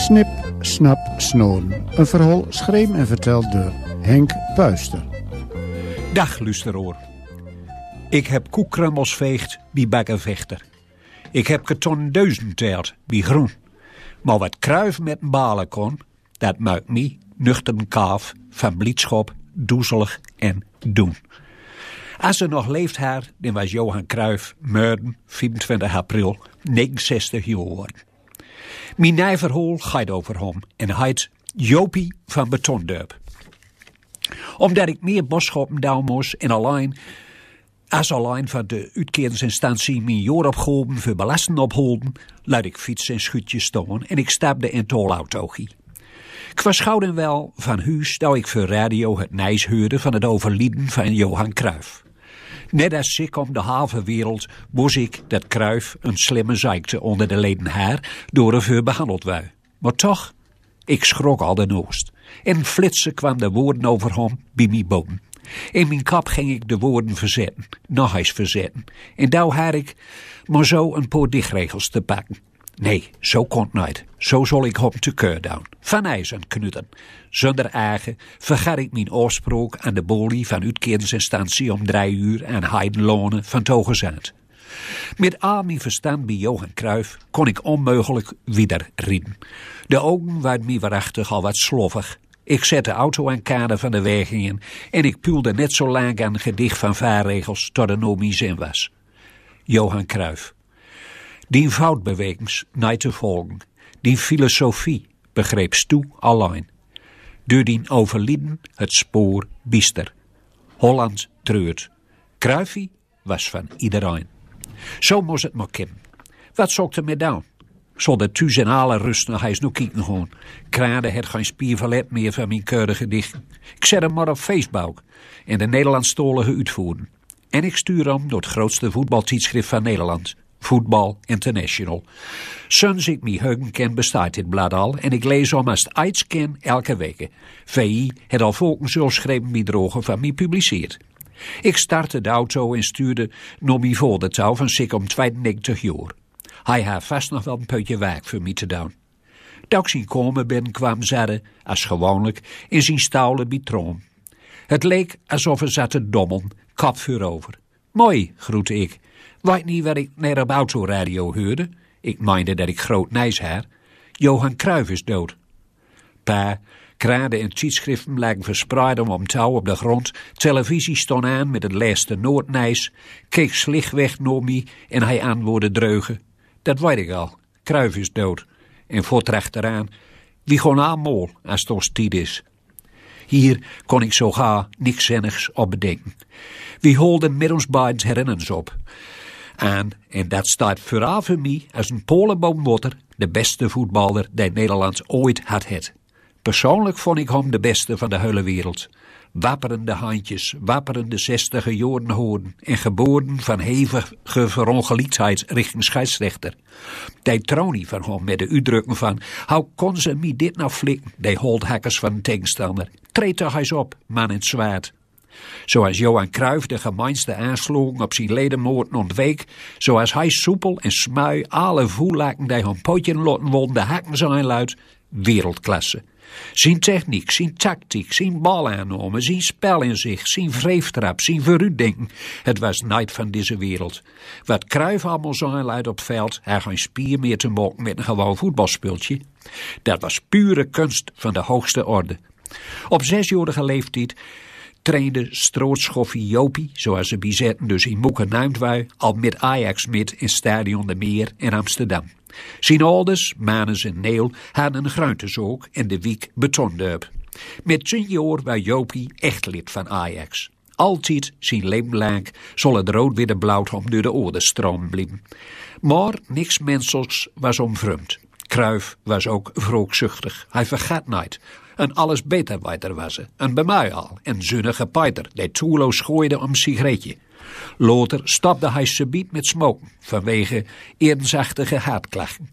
Snip, Snap, Snoden. Een verhaal schreven en verteld door Henk Puister. Dag, luisteraar. Ik heb koekkrummels veegd bij Bakkenvechter. Ik heb karton duizendteelt bij Groen. Maar wat Kruif met een balen kon, dat maakt me, nuchter kaaf, van blijdschap, doezelig en doen. Als ze nog leeft haar, dan was Johan Cruijff morgen, 24 april, 69 jaar geworden. Mijn nijverhaal gaat over hem en heet Jopie van Betondorp. Omdat ik meer boodschappen doen moest en alleen van de uitkeringsinstantie mijn jaar opgehoben voor belasting opholden, laat ik fietsen en schuutjes staan en ik stapte in tolautogie. Ik was gauw en wel van huis dat ik voor radio het nieuws hoorde van het overlijden van Johan Cruijff. Net als ik om de halve wereld wist ik dat Cruijff een slimme zeikte onder de leden haar door een vuur behandeld wou. Maar toch, ik schrok al de noost. En flitsen kwam de woorden over hem bij mij boven. In mijn kop ging ik de woorden verzetten, nog eens verzetten. En nou had ik maar zo een paar dichtregels te pakken. Nee, zo kon het niet. Zo zal ik hem te keur doen. Van ijzer knutten. Zonder eigen vergat ik mijn afspraak aan de bolie van uitkeringsinstantie om 3 uur aan heidenlonen van Togezaad. Met al mijn verstand bij Johan Cruijff kon ik onmogelijk wieder rieden. De ogen waren mij waarachtig al wat sloffig. Ik zette de auto aan kade van de weg in en ik puulde net zo lang aan een gedicht van vaarregels tot er nog mijn zin was. Johan Cruijff. Die foutbewegings niet te volgen. Die filosofie begreep stoe alleen. Door die overlijden het spoor biester. Holland treurt. Cruijffie was van iedereen. Zo moest het maar kennen. Wat zou ik ermee doen? Zal de thuis en alle rust nog eens nog kijken gewoon. Krade het geen spierverlet meer van mijn keurige gedichten. Ik zet hem maar op Facebook en de Nederlandstalige uitvoeren. En ik stuur hem door het grootste voetbaltijdschrift van Nederland. Voetbal International. Sinds ik me heugen ken bestaat dit blad al en ik lees om als het iets ken elke week. VI het al volken zo schreven biedrogen van mij publiceerd. Ik startte de auto en stuurde naar mijn voedertouw van zich om 92 jaar. Hij had vast nog wel een putje werk voor mij te doen. Dat ik zien komen ben kwam zadde, als gewoonlijk, in zijn stouwle bitroom. Het leek alsof er zat te dommelen, kop voorover. Mooi, groette ik. Weet niet wat ik net op autoradio hoorde? Ik meende dat ik groot nijs had. Johan Cruijff is dood. Pa, kraden en tijdschriften lagen verspreid om touw op de grond. Televisie stond aan met het laatste noordnijs. Keek slichtweg naar mij en hij antwoordde dreugen. Dat weet ik al. Cruijff is dood. En voortrechteraan. Wie gewoon aanmol als het ons tijd is. Hier kon ik zo gauw niks zinnigs op bedenken. Wie holden met ons beiden herinners op. En dat staat vooral voor mij als een Polenboomwater de beste voetballer die Nederland ooit had het. Persoonlijk vond ik hem de beste van de hele wereld. Wapperende handjes, wapperende 60 jaren hoorden en geboren van hevige verongelijkheid richting scheidsrechter. Die tronie van hem met de uitdrukken van, hoe kon ze mij dit nou flikken, die holdhakkers van een tegenstander. Treed toch eens op, man in het zwaard. Zoals Johan Cruijff de gemeenste aansloegen op zijn ledematen ontweek, zoals hij soepel en smui alle voelaken die hem potje loten won de hakken zijn luid, wereldklasse. Zijn techniek, zijn tactiek, zijn balaanname, zijn spel in zich, zijn vreeftrap, zijn vooruitdenken, het was niet van deze wereld. Wat Cruijff allemaal zijn luid op veld, hij geen spier meer te maken met een gewoon voetbalspeeltje, dat was pure kunst van de hoogste orde. Op 6-jarige leeftijd trainde Strootschoffie Jopie, zoals ze bezetten dus in Moeken Nuimdwui, al met Ajax met in Stadion de Meer in Amsterdam. Zijn ouders, Manus en Neel, hadden een groentezook in de wiek Betondorp. Met 10 jaar was Jopie echt lid van Ajax. Altijd zijn leven lang zal het rood-witte blauwdom door de oren stromen blijven. Maar niks menselijks was omvreemd. Cruijff was ook wrookzuchtig. Hij vergat niet. Een alles beter weiter was ze. Een bij mij al. Een zunnige pijter die toeloos gooide om een sigaretje. Later stopte hij subiet met smoken vanwege ernstige hartklachten.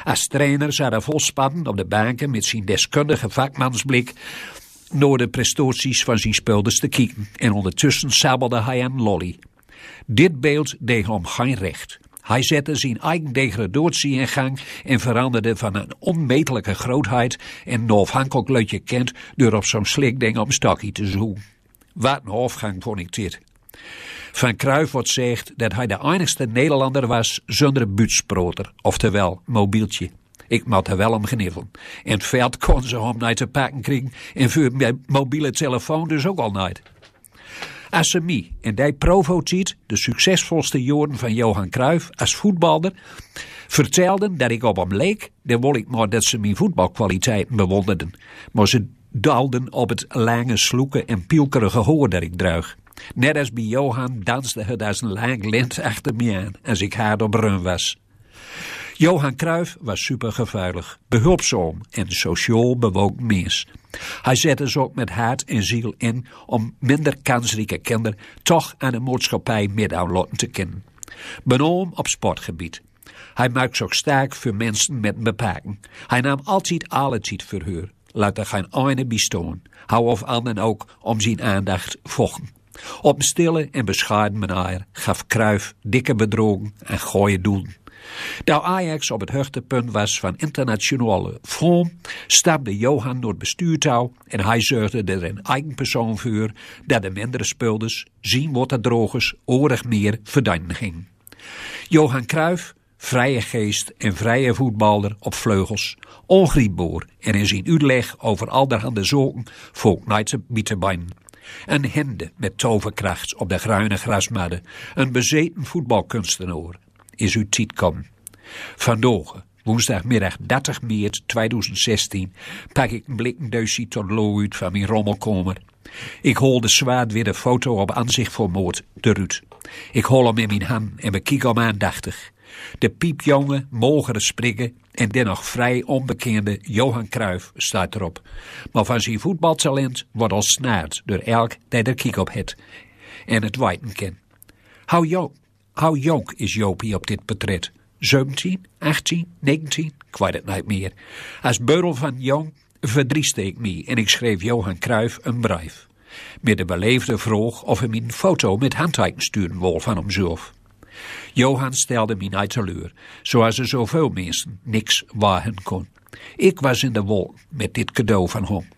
Als trainer zat hij volspannen op de banken met zijn deskundige vakmansblik naar de prestaties van zijn spelders te kijken en ondertussen sabbelde hij aan lolly. Dit beeld deed hem geen recht. Hij zette zijn eigen degradatie in gang en veranderde van een onmetelijke grootheid en onafhankelijk leutje kent door op zo'n slikding op een stokje te zoeken. Wat een afgang vond ik dit. Van Cruijff wordt zegt dat hij de enigste Nederlander was zonder buutsproter, oftewel mobieltje. Ik moet er wel om gniffelen. En het veld kon ze hem niet te pakken krijgen en voor mijn mobiele telefoon dus ook al niet. Als ze mij in die provo-tijd de succesvolste jaren van Johan Cruijff als voetballer vertelden dat ik op hem leek, dan wil ik maar dat ze mijn voetbalkwaliteiten bewonderden. Maar ze daalden op het lange, sloeke en pielkerige hoor dat ik draag. Net als bij Johan danste het als een lang lint achter me aan als ik hard op run was. Johan Cruijff was supergevaarlijk, behulpzaam en sociaal bewogen mens. Hij zette ze ook met hart en ziel in om minder kansrijke kinderen toch aan de maatschappij mee aan laten te kennen. Benoem op sportgebied. Hij maakt zich ook sterk voor mensen met een beperking. Hij nam altijd alle tijd voor haar. Laat er geen ene bestaan. Hou of anderen ook om zijn aandacht vochten. Op een stille en bescheiden manier gaf Cruijff dikke bedrogen en gooie doelen. Daar Ajax op het hoogtepunt was van internationale vorm, stapte Johan door het bestuurtouw en hij zorgde er een eigen persoon voor dat de mindere spelders, zien watterdrogers, oorlog meer verduinen ging. Johan Cruijff, vrije geest en vrije voetballer op vleugels, ongriepbaar en in zijn uitleg over allerhande zaken volk niet bietenbein. Een hende met toverkracht op de gruine grasmadden, een bezeten voetbalkunstenaar, is uw tijd komen. Vandaag, woensdagmiddag 30 maart 2016, pak ik een blikkendeusje tot loo uit van mijn rommelkamer. Ik hol de zwaard weer de foto op aanzicht voor moord eruit. Ik hol hem in mijn hand en bekijk hem aandachtig. De piepjonge, mogere springen en den nog vrij onbekende Johan Cruijff staat erop. Maar van zijn voetbaltalent wordt al snaard door elk die er kijk op het en het wijten ken. Hoe jong is Jopie op dit portret? 17, 18, 19, ik weet het niet meer. Als beurel van jong verdrieste ik me en ik schreef Johan Cruijff een brief. Met de beleefde vraag of hij een foto met handteken sturen wil van hemzelf. Johan stelde me niet teleur, zoals er zoveel mensen niks wagen kon. Ik was in de wolk met dit cadeau van hem.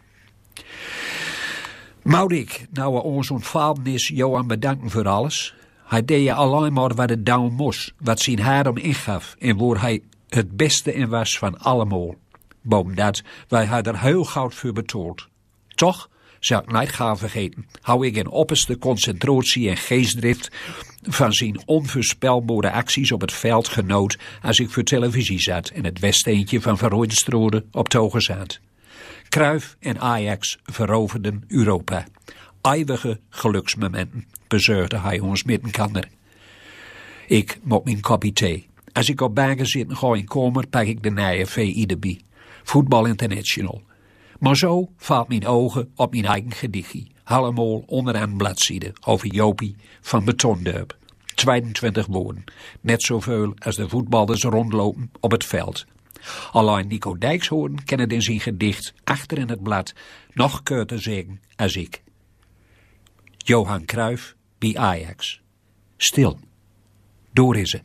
Moet ik nou ons ontvouwnis Johan bedanken voor alles? Hij deed alleen maar wat het doen moest, wat zijn haar om ingaf en waar hij het beste in was van allemaal. Boven dat, wij hij er heel goud voor betaald. Toch, zou ik niet gaan vergeten, hou ik in opperste concentratie en geestdrift van zijn onvoorspelbare acties op het veld genoot als ik voor televisie zat en het Westeentje van Van Rooidenstrode op het ogen zat. Cruijff en Ajax veroverden Europa. Eeuwige geluksmomenten, bezorgde hij ons middenkander. Ik moet mijn kopje thee. Als ik op banken zit en ga in kamer, pak ik de nieuwe VI erbij. Voetbal International. Maar zo valt mijn ogen op mijn eigen gedichtje. Allemaal onderaan bladzijde over Jopie van Betondorp. 22 woorden. Net zoveel als de voetballers rondlopen op het veld. Alleen Nico Dijkshoorn kan het in zijn gedicht achter in het blad nog korter zeggen als ik. Johan Cruijff bij Ajax. Stil. Door is ze.